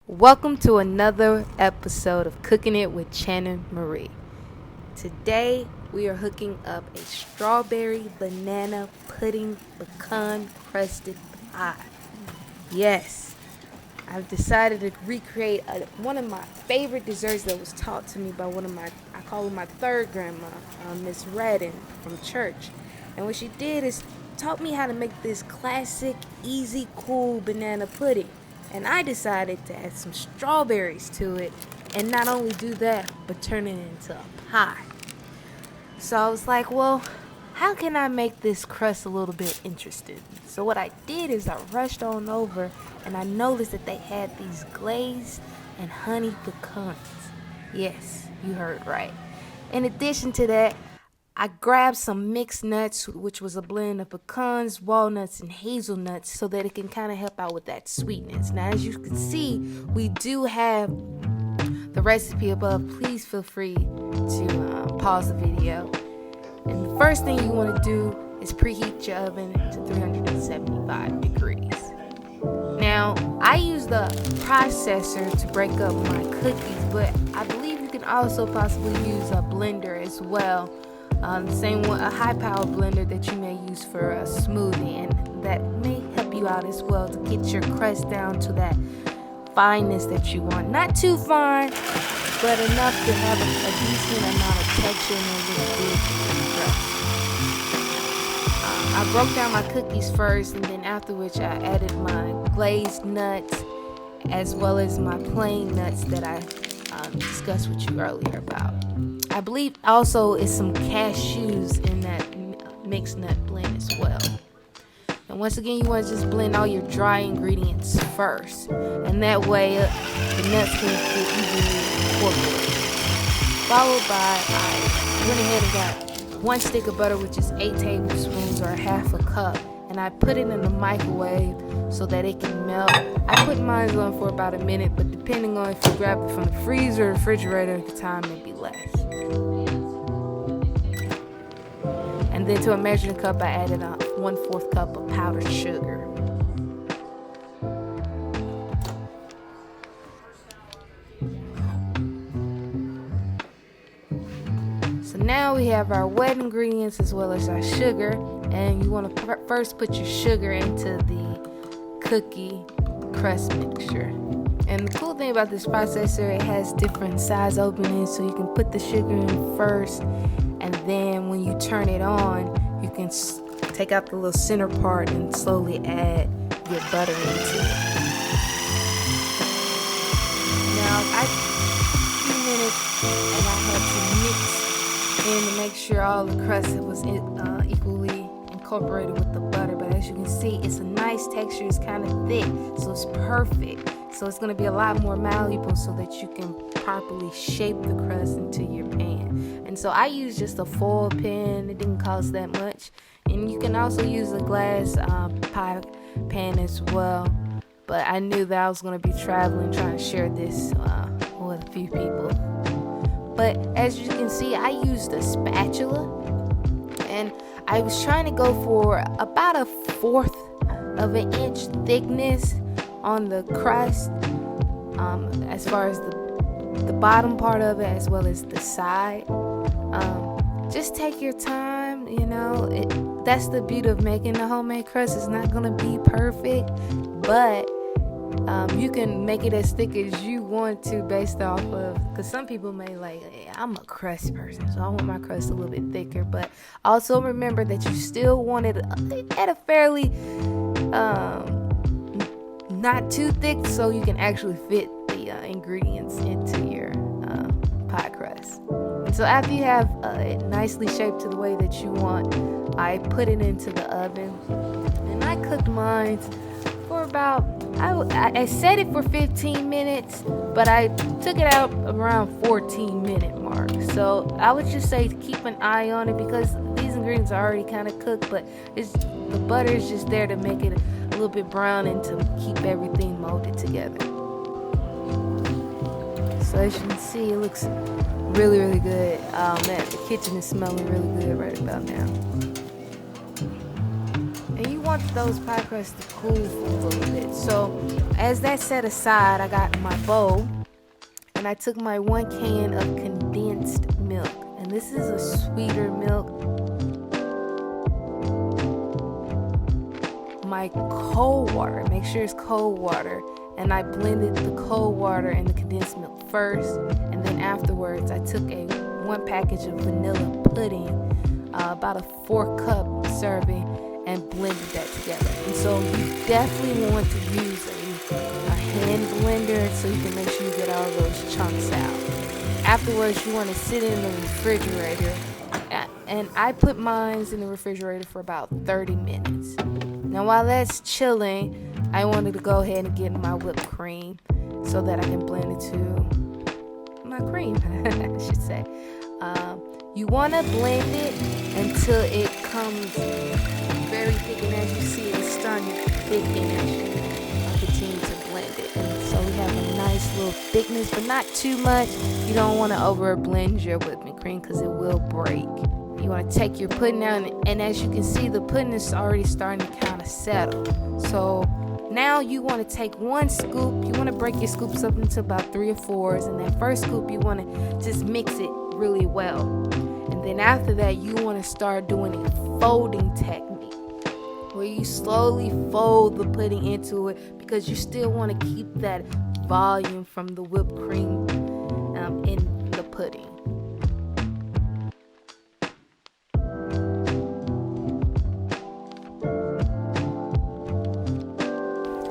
Welcome to another episode of Cooking It with Channin Murrie. Today we are hooking up a strawberry banana pudding pecan crusted pie. Yes, I've decided to recreate one of my favorite desserts that was taught to me by I call her my third grandma, Miss Redden from church. And what she did is taught me how to make this classic, easy, cool banana pudding. And I decided to add some strawberries to it, and not only do that, but turn it into a pie. So I was like, well, how can I make this crust a little bit interesting? So what I did is I rushed on over, and I noticed that they had these glazed and honey pecans. Yes, you heard right. In addition to that, I grabbed some mixed nuts, which was a blend of pecans, walnuts, and hazelnuts, so that it can kind of help out with that sweetness. Now, as you can see, we do have the recipe above. Please feel free to pause the video. And the first thing you want to do is preheat your oven to 375 degrees. Now, I use the processor to break up my cookies, but I believe you can also possibly use a blender as well. The same one, a high-power blender that you may use for a smoothie, and that may help you out as well to get your crust down to that fineness that you want. Not too fine, but enough to have a decent amount of texture and a little good crust. I broke down my cookies first, and then after which I added my glazed nuts as well as my plain nuts that I discussed with you earlier about. I believe also is some cashews in that mixed nut blend as well. And once again, you want to just blend all your dry ingredients first, and that way the nuts can get evenly incorporated. Followed by, I went ahead and got 1 stick of butter, which is 8 tablespoons or half a cup, and I put it in the microwave so that it can melt. I put mine on for about a minute, but depending on if you grab it from the freezer or refrigerator, the time may be less. And then to a measuring cup, I added 1/4 cup of powdered sugar. So now we have our wet ingredients as well as our sugar, and you want to first put your sugar into the cookie crust mixture. And the cool thing about this processor, it has different size openings, so you can put the sugar in first, and then when you turn it on, you can take out the little center part and slowly add your butter into it. Now, I took a few minutes and I had to mix in to make sure all the crust was equally incorporated with the butter. But as you can see, it's a nice texture. It's kind of thick, so it's perfect. So it's going to be a lot more malleable so that you can properly shape the crust into your pan. And so I use just a foil pan. It didn't cost that much. And you can also use a glass pie pan as well. But I knew that I was going to be traveling, trying to share this with a few people. But as you can see, I used a spatula. And I was trying to go for about 1/4 of an inch thickness on the crust, as far as the bottom part of it as well as the side. Just take your time, that's the beauty of making the homemade crust. It's not gonna be perfect, but you can make it as thick as you want to based off of, because some people may hey, I'm a crust person, so I want my crust a little bit thicker. But also remember that you still want it at a fairly not too thick, so you can actually fit the ingredients into your pie crust. And so after you have it nicely shaped to the way that you want, I put it into the oven, and I cooked mine for about, I set it for 15 minutes, but I took it out around 14-minute mark. So I would just say to keep an eye on it, because these ingredients are already kind of cooked, but the butter is just there to make it a little bit brown and to keep everything molded together. So as you can see, it looks really, really good. Oh man, the kitchen is smelling really good right about now. And you want those pie crusts to cool for a little bit. So as that's set aside, I got my bowl, and I took my 1 can of condensed milk. And this is a sweeter milk. My cold water, make sure it's cold water. And I blended the cold water and the condensed milk first. And then afterwards, I took 1 package of vanilla pudding, about a 4-cup serving, and blended that together. And so you definitely want to use a hand blender so you can make sure you get all those chunks out. Afterwards, you want to sit in the refrigerator, and I put mine in the refrigerator for about 30 minutes. Now while that's chilling, I wanted to go ahead and get my whipped cream so that I can blend it to my cream, I should say. You want to blend it until it comes very thick, and as you see, it's starting to thicken as you continue to blend it. And so we have a nice little thickness, but not too much. You don't want to over blend your whipping cream because it will break. You want to take your pudding out, and as you can see, the pudding is already starting to kind of settle. So now you want to take 1 scoop. You want to break your scoops up into about 3 or 4s, and that first scoop you want to just mix it really well. And then after that, you want to start doing a folding technique where you slowly fold the pudding into it, because you still want to keep that volume from the whipped cream in the pudding.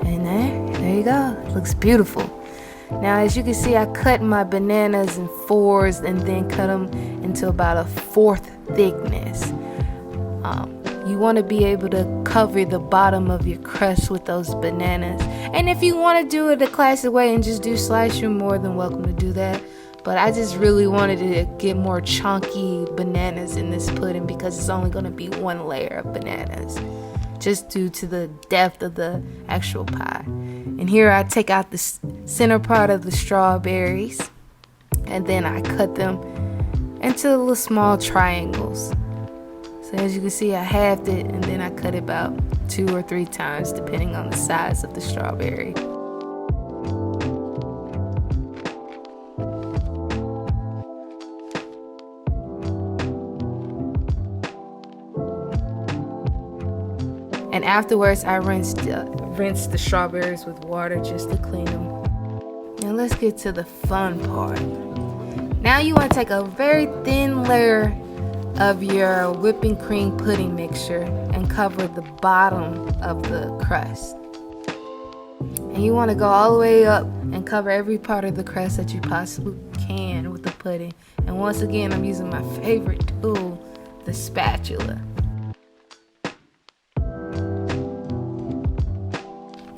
And there you go. It looks beautiful. Now, as you can see, I cut my bananas in 4s and then cut them into about a 4th thickness. You want to be able to cover the bottom of your crust with those bananas. And if you want to do it the classic way and just do slice, you're more than welcome to do that. But I just really wanted to get more chunky bananas in this pudding because it's only going to be 1 layer of bananas, just due to the depth of the actual pie. And here I take out the center part of the strawberries, and then I cut them into little small triangles. So as you can see, I halved it, and then I cut it about 2 or 3 times depending on the size of the strawberry. And afterwards, I rinsed the strawberries with water just to clean them. Now let's get to the fun part. Now you want to take a very thin layer of your whipping cream pudding mixture and cover the bottom of the crust. And you want to go all the way up and cover every part of the crust that you possibly can with the pudding. And once again, I'm using my favorite tool, the spatula.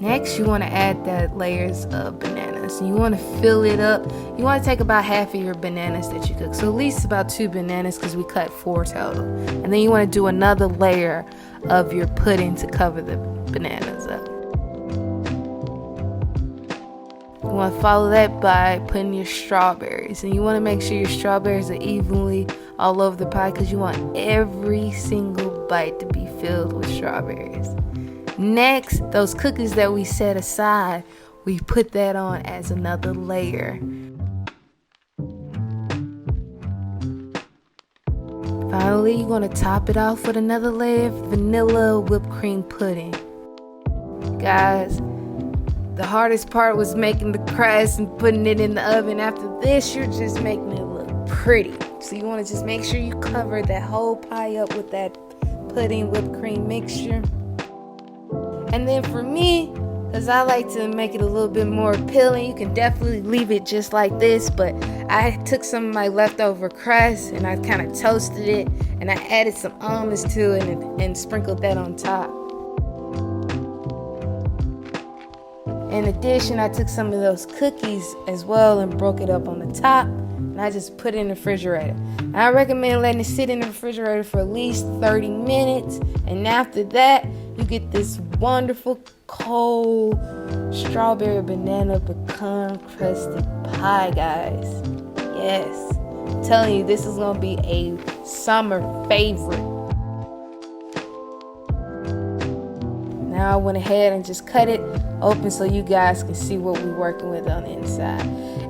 Next, you want to add the layers of bananas. You want to fill it up. You want to take about half of your bananas that you cook. So at least about 2 bananas because we cut 4 total. And then you want to do another layer of your pudding to cover the bananas up. You want to follow that by putting your strawberries. And you want to make sure your strawberries are evenly all over the pie because you want every single bite to be filled with strawberries. Next, those cookies that we set aside, we put that on as another layer. Finally, you're going to top it off with another layer of vanilla whipped cream pudding. Guys, the hardest part was making the crust and putting it in the oven. After this, you're just making it look pretty. So you want to just make sure you cover that whole pie up with that pudding whipped cream mixture. And then for me, because I like to make it a little bit more appealing, you can definitely leave it just like this, but I took some of my leftover crust and I kind of toasted it, and I added some almonds to it and sprinkled that on top. In addition, I took some of those cookies as well and broke it up on the top, and I just put it in the refrigerator. And I recommend letting it sit in the refrigerator for at least 30 minutes, and after that, you get this wonderful cold strawberry banana pecan crusted pie, guys. Yes, I'm telling you, this is going to be a summer favorite. Now I went ahead and just cut it open so you guys can see what we're working with on the inside.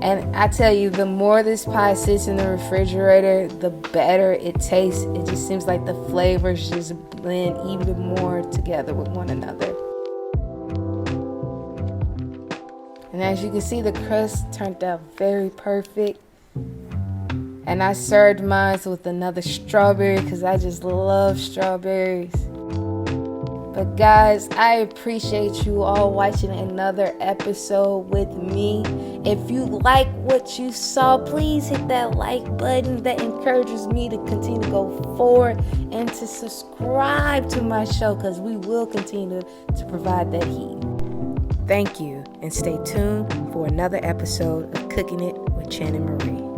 And I tell you, the more this pie sits in the refrigerator, the better it tastes. It just seems like the flavors just blend even more together with one another. And as you can see, the crust turned out very perfect. And I served mine with another strawberry because I just love strawberries. But guys, I appreciate you all watching another episode with me. If you like what you saw, please hit that like button. That encourages me to continue to go forward and to subscribe to my show, because we will continue to provide that heat. Thank you, and stay tuned for another episode of Cooking It with Channin Murrie.